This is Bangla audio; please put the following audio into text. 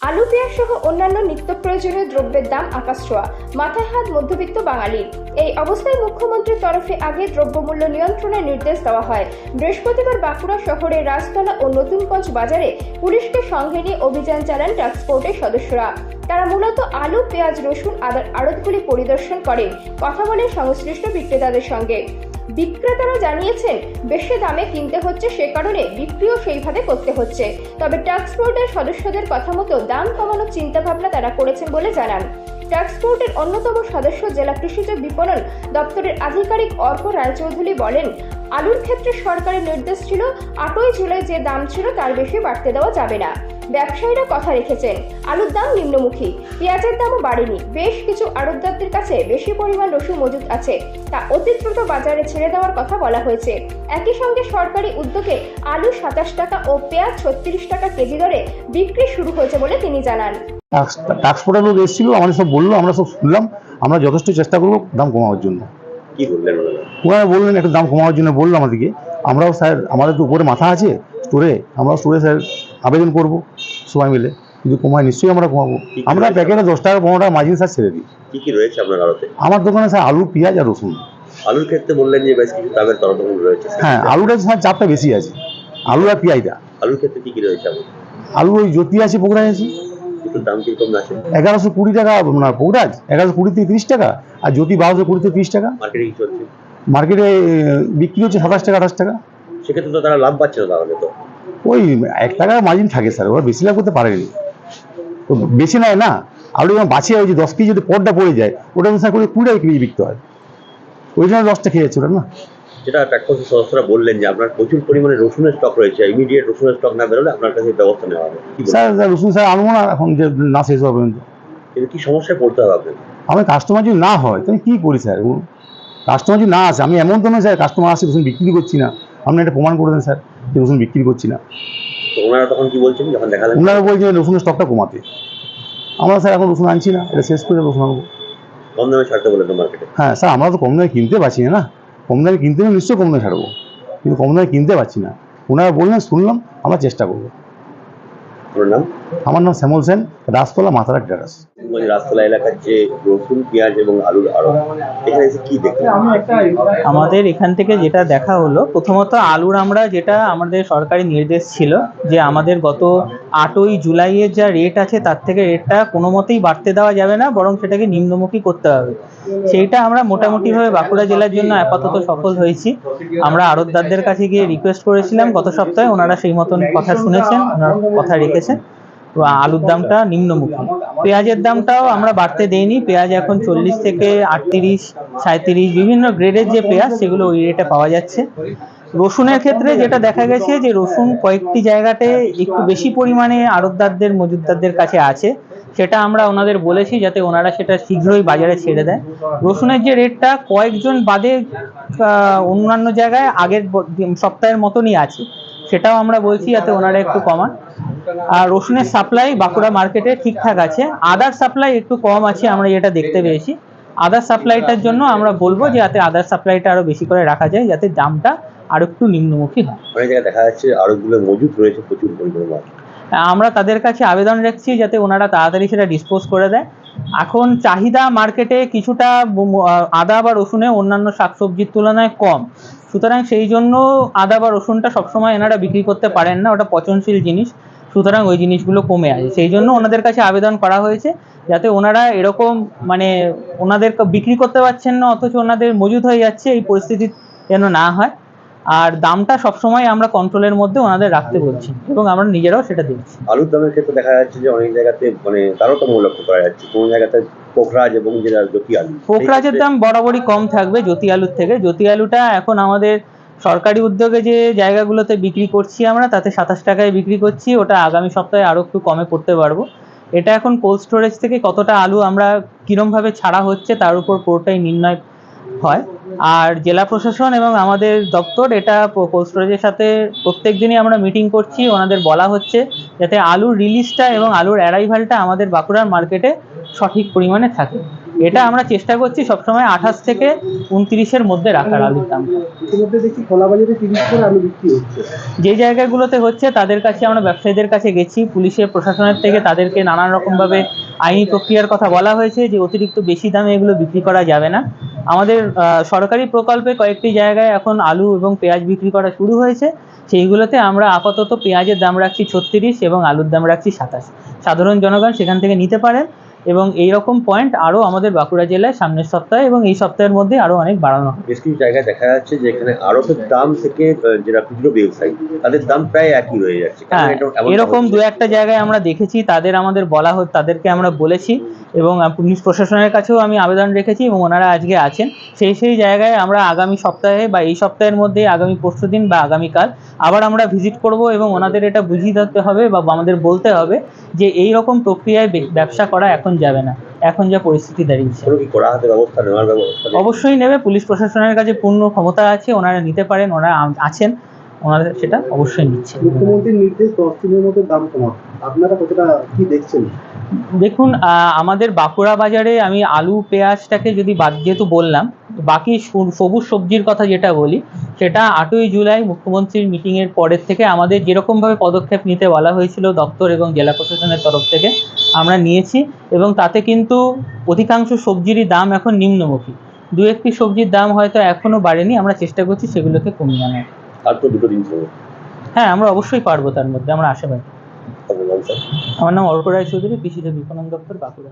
আলু পেঁয়াজ সহ অন্যান্য নিত্য প্রয়োজনীয় দ্রব্যের দাম আকাশ ছোঁয়া, মাথায় হাত মধ্যবিত্ত বাঙালির। এই অবস্থায় মুখ্যমন্ত্রীর তরফে আগে দ্রব্যমূল্য নিয়ন্ত্রণের নির্দেশ দেওয়া হয়। বৃহস্পতিবার বাঁকুড়া শহরের রাজতলা ও নতুনগঞ্জ বাজারে পুলিশকে সঙ্গে নিয়ে অভিযান চালান টাস্কফোর্সের সদস্যরা। তারা মূলত আলু, পেঁয়াজ, রসুন, আদার আড়তগুলি পরিদর্শন করেন, কথা বলেন সংশ্লিষ্ট বিক্রেতাদের সঙ্গে। বিক্রেতারা জানিয়েছেন বেশি দামে কিনতে হচ্ছে, সে কারণে বিক্রিও সেইভাবে করতে হচ্ছে। তবে টাস্কফোর্সের সদস্যদের কথা মতো দাম কমানোর চিন্তাভাবনা তারা করেছেন বলে জানান। টাস্কফোর্সের অন্যতম সদস্য জেলা কৃষিজ বিপণন দপ্তরের আধিকারিক অর্ক রায়চৌধুরী বলেন, আলুর ক্ষেত্রে সরকারের নির্দেশ ছিল 8ই জুলাই যে দাম ছিল তার বেশি বাড়তে দেওয়া যাবে না। ব্যবসায়ীরা কথা রেখেছেন, আলুর দাম নিম্নমুখী, পেঁয়াজের দামও বাড়েনি। বেশ কিছু আড়তদারদের কাছে বেশি পরিমাণ রসুন মজুদ আছে, তা অতি দ্রুত বাজারে ছেড়ে দেওয়ার কথা বলা হয়েছে। একই সঙ্গে সরকারি উদ্যোগে আলু 27 টাকা ও পেঁয়াজ 36 টাকা কেজি দরে বিক্রি শুরু হয়েছে বলে তিনি জানান। টাস্কফোর্সের লোক এসেছিল, আমাদের সব বললো, আমরা সব শুনলাম, আমরা যথেষ্ট চেষ্টা করবো দাম কমানোর জন্য। কি বললেন ওনারা বললেন একটু দাম কমানোর জন্য, বললো আমাদেরকে। আমরাও স্যার, আমাদের তো উপরে মাথা আছে স্টোরে, আমরাও স্টোরে স্যার আবেদন করবো সবাই মিলে, কিন্তু কমায় নিশ্চয়ই আমরা কমাবো। আমরা প্যাকেটে 10 টাকা 15 টাকা মার্জিন স্যার ছেড়ে দিই। কি কি রয়েছে আপনার আড়তে? আমার দোকানে স্যার আলু, পেঁয়াজ আর রসুন। আলুর ক্ষেত্রে বললেন যে বেশ কিছু দামের তরতম রয়েছে। হ্যাঁ, আলুটা স্যার চাপটা বেশি আছে, আলু আর পেঁয়াজটা। আলুর ক্ষেত্রে কি কি রয়েছে? আলু ওই জ্যোতি আছে, পোকরাজ আছে। একটু দাম কিরকম আছে? 1120 টাকা না পোকরাজ, 1120 থেকে 30 টাকা, আর জ্যোতি 1220 থেকে 30 টাকা। মার্কেটে কি চলছে? মার্কেটে বিক্রি হচ্ছে 27 টাকা 28 টাকা। সেক্ষেত্রে তো তারা লাভ পাচ্ছে না, তাহলে তো ওই 1 টাকার মার্জিন থাকে স্যার, ওরা বেশি লাভ করতে পারেনি, তো বেশি নেয় না। আলু যখন বাঁচিয়ে ওই যে 10 কেজি যদি পটটা পড়ে যায়, ওটা স্যার করে 20 টাকা কেজি বিকতে হয়, ওই জন্য লসটা খেয়ে যাচ্ছে ওটা না। যেটা টাস্কফোর্সের সদস্যরা বললেন যে আপনার প্রচুর পরিমাণে রসুনের স্টক রয়েছে, ইমিডিয়েট রসুনের স্টক না বেরোলে আপনার কাছে ব্যবস্থা নেওয়া হবে। স্যার রসুন স্যার আনবো না এখন, যে না শেষ হবে পর্যন্ত। কিন্তু কি সমস্যায় পড়তে হবে আপনার? আমি কাস্টমার যদি না হয় তাহলে কী করি স্যার? কাস্টমার যদি না আসে, আমি এমন তো নয় স্যার কাস্টমার আসে রসুন বিক্রি করছি না, আপনি এটা প্রমাণ করে দেন স্যার যে রসুন বিক্রি করছি না। তো ওনারা তখন কি বলছেন যখন দেখালেন? ওনারা বলছেন রসুনের স্টকটা কমাতে। আমরা স্যার এখন রসুন আনছি না, এটা শেষ করে রসুন আনবো। কম দামে ছাড়তে বললেন তো মার্কেটে? হ্যাঁ স্যার, আমরা তো কম দামে কিনতে পারছি না, কম দামে কিনতে হলে নিশ্চয়ই কম দামে ছাড়বো, কিন্তু কম দামে কিনতে পারছি না। ওনারা বললেন, শুনলাম, আমরা চেষ্টা করবো। আপনার নাম? আমার নাম শ্যামল সেন, রাজতলা মাথারা ট্রেডার্স। রাজতলা এলাকার যে রসুন, পেঁয়াজ এবং আলুর আড়ত, এখানে এসে কি দেখলেন? আমাদের এখান থেকে যেটা দেখা হলো, প্রথমত আলুর আমরা যেটা আমাদের সরকারি নির্দেশ ছিল যে আমাদের গত 8ই জুলাইয়ের যা রেট আছে তার থেকে রেটটা কোনো মতেই বাড়তে দেওয়া যাবে না, বরং সেটাকে নিম্নমুখী করতে হবে। সেইটা আমরা মোটামুটিভাবে বাঁকুড়া জেলার জন্য আপাতত সফল হয়েছি। আমরা আড়তদারদের কাছে গিয়ে রিকোয়েস্ট করেছিলাম গত সপ্তাহে, ওনারা সেই মতন কথা শুনেছেন, ওনারা কথা রেখেছেন। আলুর দামটা নিম্নমুখী, পেঁয়াজের দামটাও আমরা বাড়তে দেইনি। পেঁয়াজ এখন 40 থেকে 38, 37 বিভিন্ন গ্রেডের যে পেঁয়াজ সেগুলো ওই রেটে পাওয়া যাচ্ছে। রসুনের ক্ষেত্রে যেটা দেখা গেছে যে রসুন কয়েকটি জায়গাতে একটু বেশি পরিমাণে আড়তদারদের, মজুতদারদের কাছে আছে, সেটা আমরা ওনাদের বলেছি যাতে ওনারা সেটা শীঘ্রই বাজারে ছেড়ে দেয়। রসুনের যে রেটটা কয়েকজন বাদে অন্যান্য জায়গায় আগের সপ্তাহের মতনই আছে, সেটাও আমরা বলছি যাতে ওনারা একটু কমান। আর রসুনের সাপ্লাই বাঁকুড়া মার্কেটে ঠিকঠাক আছে, আদার সাপ্লাই একটু কম আছে আমরা যেটা দেখতে পেয়েছি। আদার সাপ্লাইটার জন্য আমরা বলবো যে যাতে আদার সাপ্লাইটা আরো বেশি করে রাখা যায়, যাতে দামটা আরো একটু নিম্নমুখী হয়। অনেক জায়গায় দেখা যাচ্ছে আড়তগুলো মজুত রয়েছে প্রচুর পরিমাণে। আমরা তাদের কাছে আবেদন রাখছি যাতে ওনারা তাড়াতাড়ি সেটা ডিসপোজ করে দেয়। এখন চাহিদা মার্কেটে কিছুটা আদা বা রসুনে অন্যান্য শাকসবজির তুলনায় কম, সুতরাং সেই জন্য আদা বা রসুনটা সবসময় এনারা বিক্রি করতে পারেন না, ওটা পচনশীল জিনিস, সুতরাং ওই জিনিসগুলো কমে আসে। সেই জন্য ওনাদের কাছে আবেদন করা হয়েছে যাতে ওনারা এরকম মানে ওনাদের বিক্রি করতে পারছেন না অথচ ওনাদের মজুদ হয়ে যাচ্ছে, এই পরিস্থিতি যেন না হয়। আর দামটা সবসময় আমরা কন্ট্রোলের মধ্যে ওনাদের রাখতে বলছি এবং আমরা নিজেরাও সেটা দেখছি। আলুর দামের ক্ষেত্রে দেখা যাচ্ছে যে অনেক জায়গাতে মানে তারতম্য লক্ষ্য করা যাচ্ছে, কোনো জায়গাতে পোখরাজ এবং যেটা জ্যোতি আলু, পোখরাজের দাম বরাবরই কম থাকবে জ্যোতি আলুর থেকে। জ্যোতি আলুটা এখন আমাদের সরকারি উদ্যোগে যে জায়গাগুলোতে বিক্রি করছি আমরা, তাতে 27 টাকায় বিক্রি করছি, ওটা আগামী সপ্তাহে আরও একটু কমে করতে পারবো। এটা এখন কোল্ড স্টোরেজ থেকে কতটা আলু আমরা কীরমভাবে ছাড়া হচ্ছে তার উপর পুরোটাই নির্ণয় হয়। আর জেলা প্রশাসন এবং আমাদের দপ্তর এটা কোল্ড স্টোরেজের সাথে প্রত্যেক দিনই আমরা মিটিং করছি, ওনাদের বলা হচ্ছে যাতে আলুর রিলিজটা এবং আলুর অ্যারাইভালটা আমাদের বাঁকুড়ার মার্কেটে সঠিক পরিমাণে থাকে। এটা আমরা চেষ্টা করছি সবসময় 28 থেকে 29-এর মধ্যে রাখার আলুর দামটা। ইতিমধ্যে দেখছি খোলা বাজারে 30 করে আলু বিক্রি হচ্ছে। যে জায়গাগুলোতে হচ্ছে তাদের কাছে আমরা ব্যবসায়ীদের কাছে গেছি, পুলিশের প্রশাসনের থেকে তাদেরকে নানান রকমভাবে আইনি প্রক্রিয়ার কথা বলা হয়েছে যে অতিরিক্ত বেশি দামে এগুলো বিক্রি করা যাবে না। আমাদের সরকারি প্রকল্পে কয়েকটি জায়গায় এখন আলু এবং পেঁয়াজ বিক্রি করা শুরু হয়েছে, সেইগুলোতে আমরা আপাতত পেঁয়াজের দাম রাখছি 36 এবং আলুর দাম রাখছি 27। সাধারণ জনগণ সেখান থেকে নিতে পারেন এবং এই রকম পয়েন্ট আরও আমাদের বাঁকুড়া জেলায় সামনের সপ্তাহে এবং এই সপ্তাহের মধ্যে আরও অনেক বাড়ানো হবে। বেশ কিছু জায়গায় দেখা যাচ্ছে যে এখানে আড়তের দাম থেকে যারা খুচরো ব্যবসায়ী তাদের দাম প্রায় একই রয়ে যাচ্ছে। কেন হ্যাঁ, এমনটা এরকম হচ্ছে? দু একটা জায়গায় আমরা দেখেছি, আমাদের বলা তাদেরকে আমরা বলেছি এবং পুলিশ প্রশাসনের কাছেও আমি আবেদন রেখেছি এবং ওনারা আজকে আছেন। সেই জায়গায় আমরা আগামী সপ্তাহে বা এই সপ্তাহের মধ্যে আগামী পরশুদিন বা আগামীকাল আবার আমরা ভিজিট করব এবং ওনাদের এটা বুঝিয়ে দিতে হবে বা আমাদের বলতে হবে যে এই রকম প্রক্রিয়ায় ব্যবসা করা এখন যাবে না, এখন যা পরিস্থিতি দাঁড়িয়েছে। কোনো কি করা হাতে ব্যবস্থা নেওয়ার ব্যবস্থা নেই? অবশ্যই নেবে, পুলিশ প্রশাসনের কাছে পূর্ণ ক্ষমতা আছে, ওনারা নিতে পারেন, ওনারা আছেন, ওনাদের সেটা অবশ্যই নিচ্ছে। মুখ্যমন্ত্রীর নির্দেশ 10 দিনের মধ্যে দাম কমানো, আপনারা কতটা কি দেখছেন? দেখুন, আমাদের বাঁকুড়া বাজারে আমি আলু পেঁয়াজটাকে যদি বাদ যেহেতু বললাম, বাকি সবুজ সবজির কথা যেটা বলি সেটা 8ই জুলাই মুখ্যমন্ত্রীর মিটিংয়ের পরের থেকে আমাদের যেরকমভাবে পদক্ষেপ নিতে বলা হয়েছিল দপ্তর এবং জেলা প্রশাসনের তরফ থেকে আমরা নিয়েছি এবং তাতে কিন্তু অধিকাংশ সবজিরই দাম এখন নিম্নমুখী। দু একটি সবজির দাম হয়তো এখনও বাড়েনি, আমরা চেষ্টা করছি সেগুলোকে কমিয়ে আনার। আর তো 2 দিন সময়। হ্যাঁ, আমরা অবশ্যই পারবো, তার মধ্যে আমরা আশাবাদী। আপনার নাম স্যার? আমার নাম অর্ক রায় চৌধুরী, কৃষিজ বিপণন দপ্তর, বাঁকুড়া।